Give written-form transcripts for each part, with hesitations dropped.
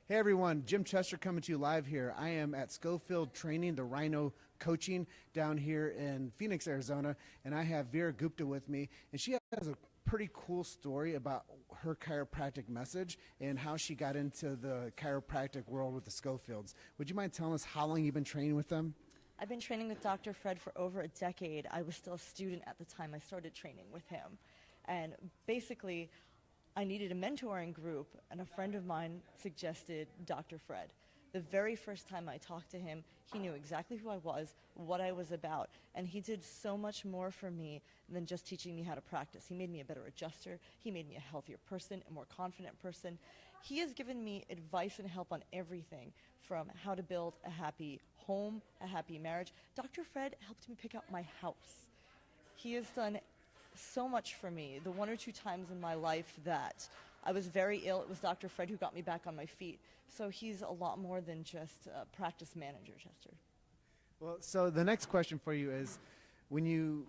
Hey everyone, Jim Chester coming to you live here. I am at Schofield training the Rhino coaching down here in Phoenix, Arizona, and I have Veera Gupta with me, and she has a pretty cool story about her chiropractic message and how she got into the chiropractic world with the Schofields. Would you mind telling us how long you've been training with them? I've been training with Dr. Fred for over a decade. I was still a student at the time I started training with him. And basically, I needed a mentoring group, and a friend of mine suggested Dr. Fred. The very first time I talked to him, he knew exactly who I was, what I was about, and he did so much more for me than just teaching me how to practice. He made me a better adjuster. He made me a healthier person, a more confident person. He has given me advice and help on everything from how to build a happy home, a happy marriage. Dr. Fred helped me pick out my house. He has done so much for me. The one or two times in my life that I was very ill, it was Dr. Fred who got me back on my feet. So he's a lot more than just a practice manager, Chester. Well, so the next question for you is, when you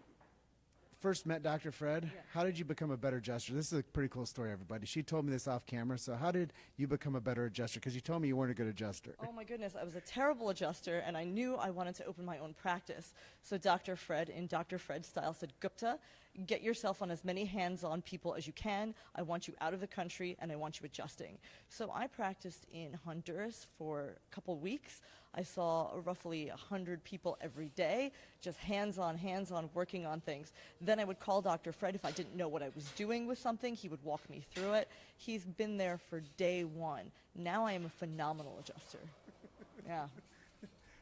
first met Dr. Fred, how did you become a better adjuster? This is a pretty cool story, everybody. She told me this off camera, so how did you become a better adjuster? Because you told me you weren't a good adjuster. Oh my goodness, I was a terrible adjuster, and I knew I wanted to open my own practice. So Dr. Fred, in Dr. Fred style, said, Gupta, get yourself on as many hands-on people as you can. I want you out of the country, and I want you adjusting. So I practiced in Honduras for a couple weeks. I saw roughly 100 people every day, just hands-on, working on things. Then I would call Dr. Fred if I didn't know what I was doing with something. He would walk me through it. He's been there for day one. Now I am a phenomenal adjuster. Yeah.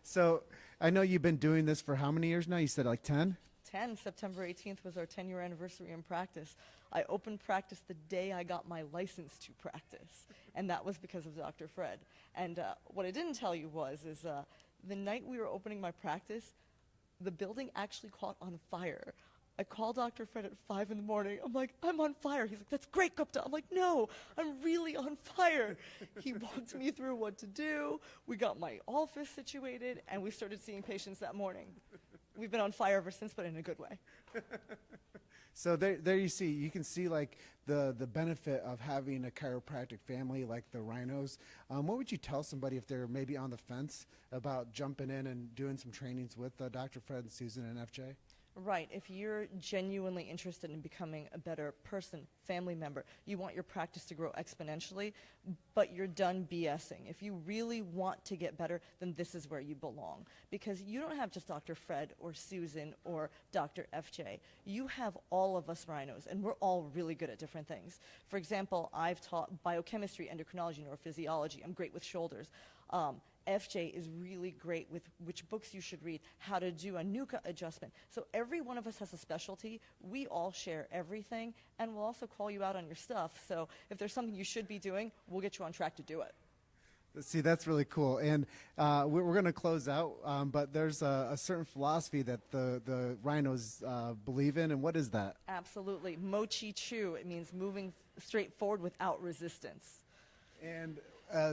So I know you've been doing this for how many years now? You said like 10? 10. September 18th was our 10-year anniversary in practice. I opened practice the day I got my license to practice, and that was because of Dr. Fred. And what I didn't tell you is the night we were opening my practice, the building actually caught on fire. I called Dr. Fred at 5 in the morning. I'm like, I'm on fire. He's like, that's great, Gupta. I'm like, no, I'm really on fire. He walked me through what to do. We got my office situated, and we started seeing patients that morning. We've been on fire ever since, but in a good way. So there you can see like the benefit of having a chiropractic family like the Rhinos. What would you tell somebody if they're maybe on the fence about jumping in and doing some trainings with Dr. Fred and Susan and FJ? Right. If you're genuinely interested in becoming a better person, family member, you want your practice to grow exponentially, but you're done BSing. If you really want to get better, then this is where you belong. Because you don't have just Dr. Fred or Susan or Dr. FJ. You have all of us Rhinos, and we're all really good at different things. For example, I've taught biochemistry, endocrinology, neurophysiology. I'm great with shoulders. FJ is really great with which books you should read, how to do a NUCA adjustment. So every one of us has a specialty. We all share everything, and we'll also call you out on your stuff. So if there's something you should be doing, we'll get you on track to do it. See, that's really cool. And we're going to close out, but there's a certain philosophy that the Rhinos believe in, and what is that? Absolutely. Mochi Chu. It means moving straight forward without resistance. And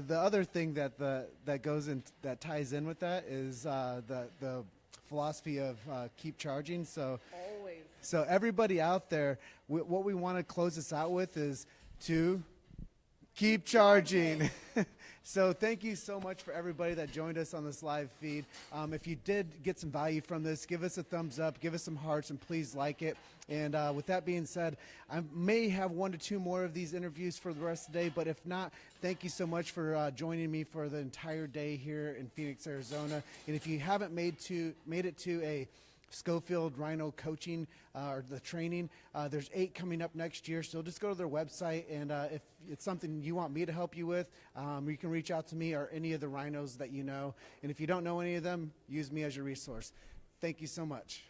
the other thing that goes in that ties in with that is the philosophy of keep charging. So Always. So everybody out there, what we want to close this out with is to keep charging. So thank you so much for everybody that joined us on this live feed. If you did get some value from this, give us a thumbs up, give us some hearts, and please like it. And with that being said, I may have 1 to 2 more of these interviews for the rest of the day, but if not, thank you so much for joining me for the entire day here in Phoenix, Arizona. And if you haven't made it to a Schofield Rhino coaching or the training, there's 8 coming up next year, so just go to their website, and if it's something you want me to help you with, you can reach out to me or any of the Rhinos that you know. And if you don't know any of them, use me as your resource. Thank you so much.